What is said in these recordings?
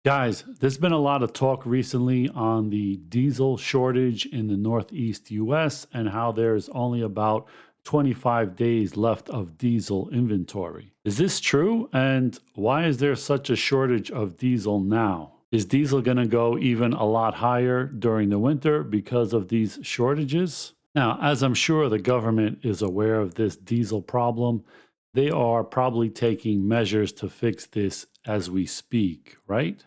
Guys, there's been a lot of talk recently on the diesel shortage in the Northeast US and how there's only about 25 days left of diesel inventory. Is this true? And why is there such a shortage of diesel now? Is diesel going to go even a lot higher during the winter because of these shortages? Now, as I'm sure the government is aware of this diesel problem, they are probably taking measures to fix this as we speak, right?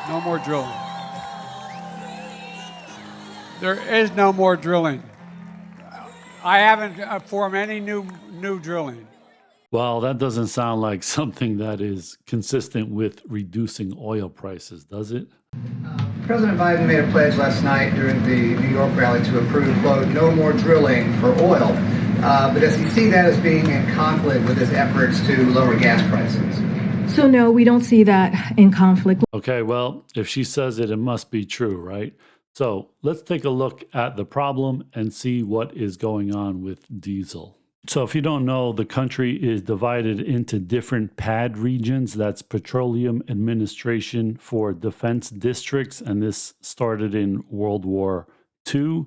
No more drilling. There is no more drilling. I haven't formed any new drilling. Well, that doesn't sound like something that is consistent with reducing oil prices, does it? President Biden made a pledge last night during the New York rally to approve, quote, no more drilling for oil. But does he see that as being in conflict with his efforts to lower gas prices? So, no, we don't see that in conflict. Okay, well, if she says it, it must be true, right? So let's take a look at the problem and see what is going on with diesel. So, if you don't know, the country is divided into different PAD regions. That's Petroleum Administration for Defense Districts. And this started in World War II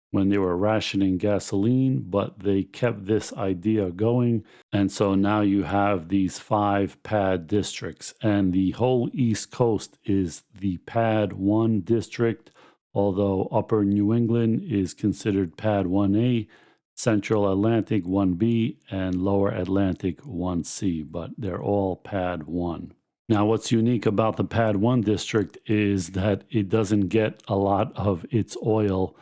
when they were rationing gasoline, but they kept this idea going. And so now you have these 5 PAD districts, and the whole East Coast is the PAD 1 district, although Upper New England is considered PAD 1A, Central Atlantic 1B, and Lower Atlantic 1C, but they're all PAD 1. Now, what's unique about the PAD 1 district is that it doesn't get a lot of its oil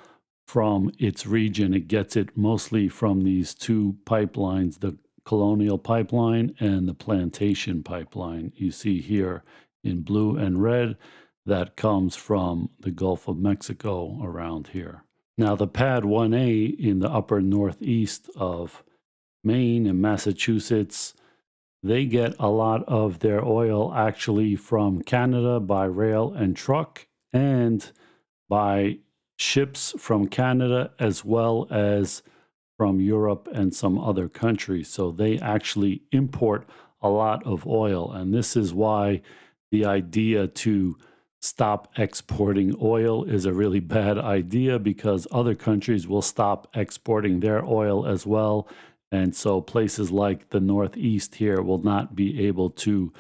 from its region. It gets it mostly from these 2 pipelines, the Colonial Pipeline and the Plantation Pipeline. You see here in blue and red, that comes from the Gulf of Mexico around here. Now, the PAD 1A in the upper northeast of Maine and Massachusetts, they get a lot of their oil actually from Canada by rail and truck, and by ships from Canada, as well as from Europe and some other countries. So they actually import a lot of oil. And this is why the idea to stop exporting oil is a really bad idea, because other countries will stop exporting their oil as well. And so places like the Northeast here will not be able to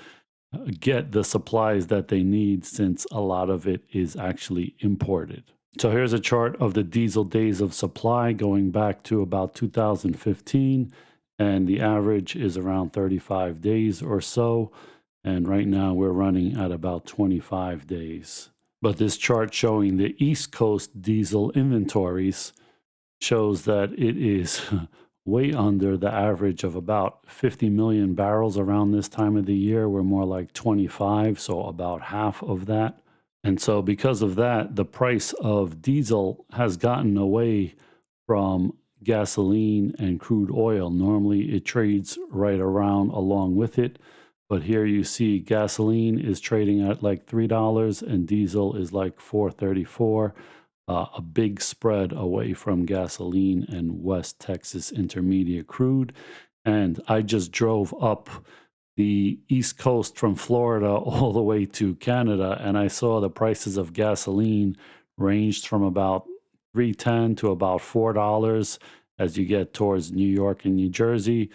get the supplies that they need, since a lot of it is actually imported. So here's a chart of the diesel days of supply going back to about 2015, and the average is around 35 days or so. And right now we're running at about 25 days. But this chart showing the East Coast diesel inventories shows that it is way under the average of about 50 million barrels around this time of the year. We're more like 25, so about half of that. And so because of that, the price of diesel has gotten away from gasoline and crude oil. Normally it trades right around along with it. But here you see gasoline is trading at like $3 and diesel is like $4.34. A big spread away from gasoline and West Texas Intermediate crude. And I just drove up the East Coast from Florida all the way to Canada, and I saw the prices of gasoline ranged from about $3.10 to about $4 as you get towards New York and New Jersey.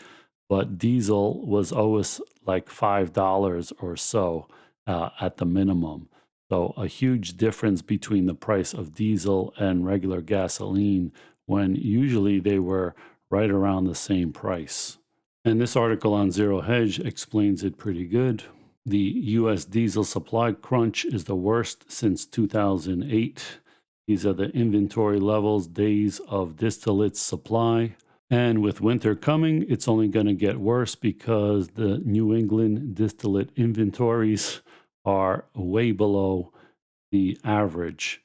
But diesel was always like $5 or so at the minimum. So a huge difference between the price of diesel and regular gasoline, when usually they were right around the same price. And this article on Zero Hedge explains it pretty good. The U.S. diesel supply crunch is the worst since 2008. These are the inventory levels, days of distillate supply. And with winter coming, it's only going to get worse, because the New England distillate inventories are way below the average.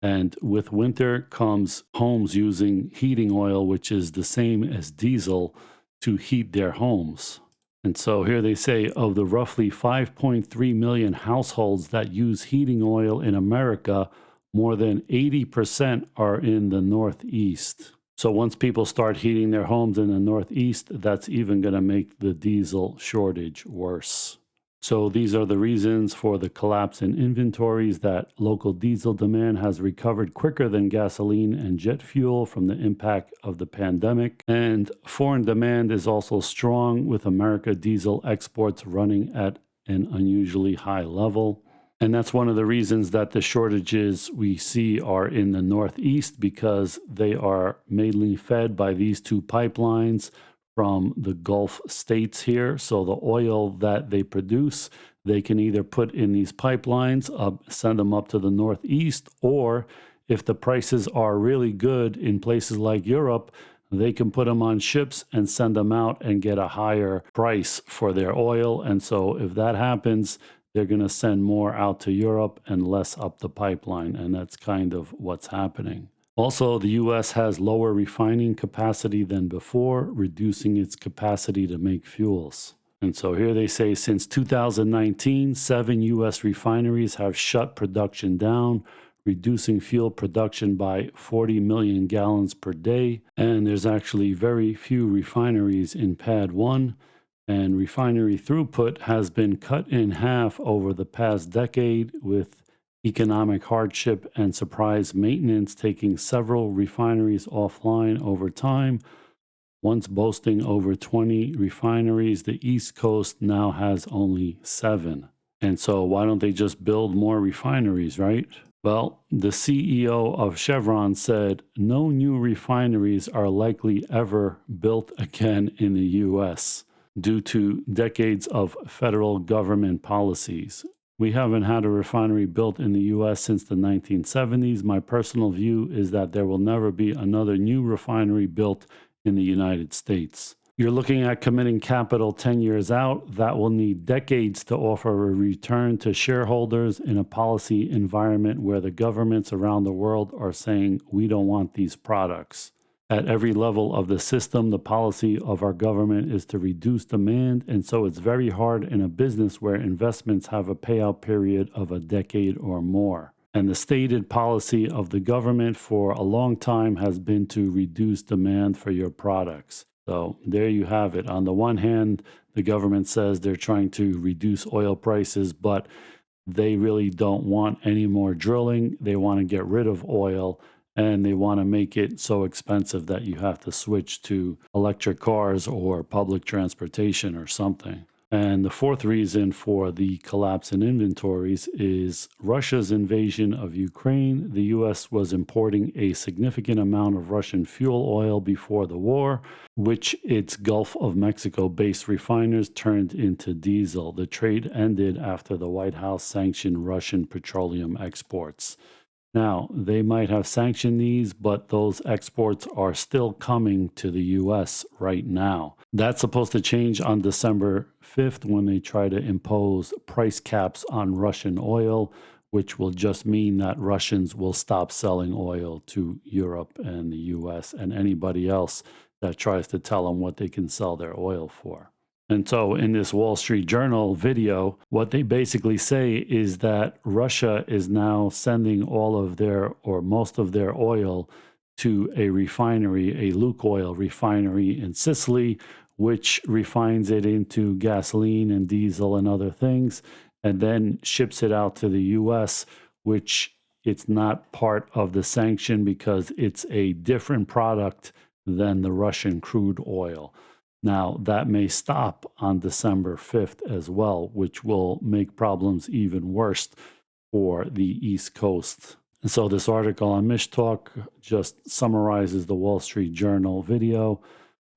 And with winter comes homes using heating oil, which is the same as diesel, to heat their homes. And so here they say, of the roughly 5.3 million households that use heating oil in America, more than 80% are in the Northeast. So once people start heating their homes in the Northeast, that's even going to make the diesel shortage worse. So these are the reasons for the collapse in inventories: that local diesel demand has recovered quicker than gasoline and jet fuel from the impact of the pandemic. And foreign demand is also strong, with America diesel exports running at an unusually high level. And that's one of the reasons that the shortages we see are in the Northeast, because they are mainly fed by these two pipelines from the Gulf states here. So the oil that they produce, they can either put in these pipelines, send them up to the Northeast, or if the prices are really good in places like Europe, they can put them on ships and send them out and get a higher price for their oil. And so if that happens, they're going to send more out to Europe and less up the pipeline. And that's kind of what's happening. Also, the U.S. has lower refining capacity than before, reducing its capacity to make fuels. And so here they say since 2019, 7 U.S. refineries have shut production down, reducing fuel production by 40 million gallons per day. And there's actually very few refineries in Pad 1. And refinery throughput has been cut in half over the past decade, with economic hardship and surprise maintenance taking several refineries offline over time. Once boasting over 20 refineries, the East Coast now has only 7. And so why don't they just build more refineries, right? Well, the CEO of Chevron said no new refineries are likely ever built again in the U.S. due to decades of federal government policies. We haven't had a refinery built in the U.S. since the 1970s. My personal view is that there will never be another new refinery built in the United States. You're looking at committing capital 10 years out. That will need decades to offer a return to shareholders in a policy environment where the governments around the world are saying, we don't want these products. At every level of the system, the policy of our government is to reduce demand, and so it's very hard in a business where investments have a payout period of a decade or more. And the stated policy of the government for a long time has been to reduce demand for your products. So there you have it. On the one hand, the government says they're trying to reduce oil prices, but they really don't want any more drilling. They want to get rid of oil, and they want to make it so expensive that you have to switch to electric cars or public transportation or something. And the fourth reason for the collapse in inventories is Russia's invasion of Ukraine. The U.S. was importing a significant amount of Russian fuel oil before the war, which its Gulf of Mexico-based refiners turned into diesel. The trade ended after the White House sanctioned Russian petroleum exports. Now, they might have sanctioned these, but those exports are still coming to the U.S. right now. That's supposed to change on December 5th when they try to impose price caps on Russian oil, which will just mean that Russians will stop selling oil to Europe and the U.S. and anybody else that tries to tell them what they can sell their oil for. And so in this Wall Street Journal video, what they basically say is that Russia is now sending all of their, or most of their oil to a refinery, a Lukoil refinery in Sicily, which refines it into gasoline and diesel and other things, and then ships it out to the U.S., which it's not part of the sanction because it's a different product than the Russian crude oil. Now, that may stop on December 5th as well, which will make problems even worse for the East Coast. And so this article on Mishtalk just summarizes the Wall Street Journal video.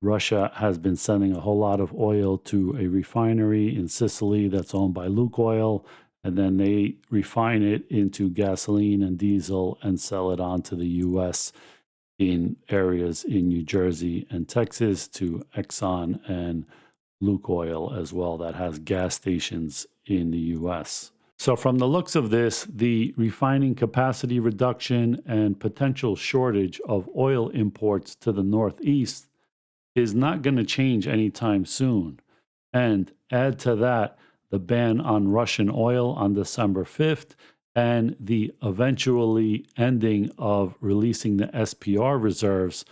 Russia has been sending a whole lot of oil to a refinery in Sicily that's owned by Lukoil, and then they refine it into gasoline and diesel and sell it on to the U.S. in areas in New Jersey and Texas to Exxon and Lukoil as well, that has gas stations in the U.S. So from the looks of this, the refining capacity reduction and potential shortage of oil imports to the Northeast is not going to change anytime soon. And add to that the ban on Russian oil on December 5th and the eventually ending of releasing the SPR reserves.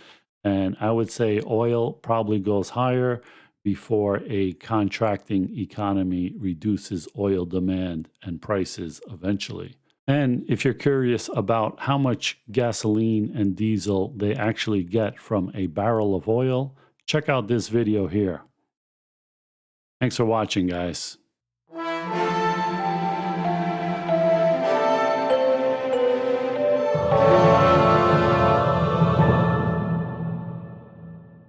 And I would say oil probably goes higher before a contracting economy reduces oil demand and prices eventually. And if you're curious about how much gasoline and diesel they actually get from a barrel of oil, check out this video here. Thanks for watching, guys.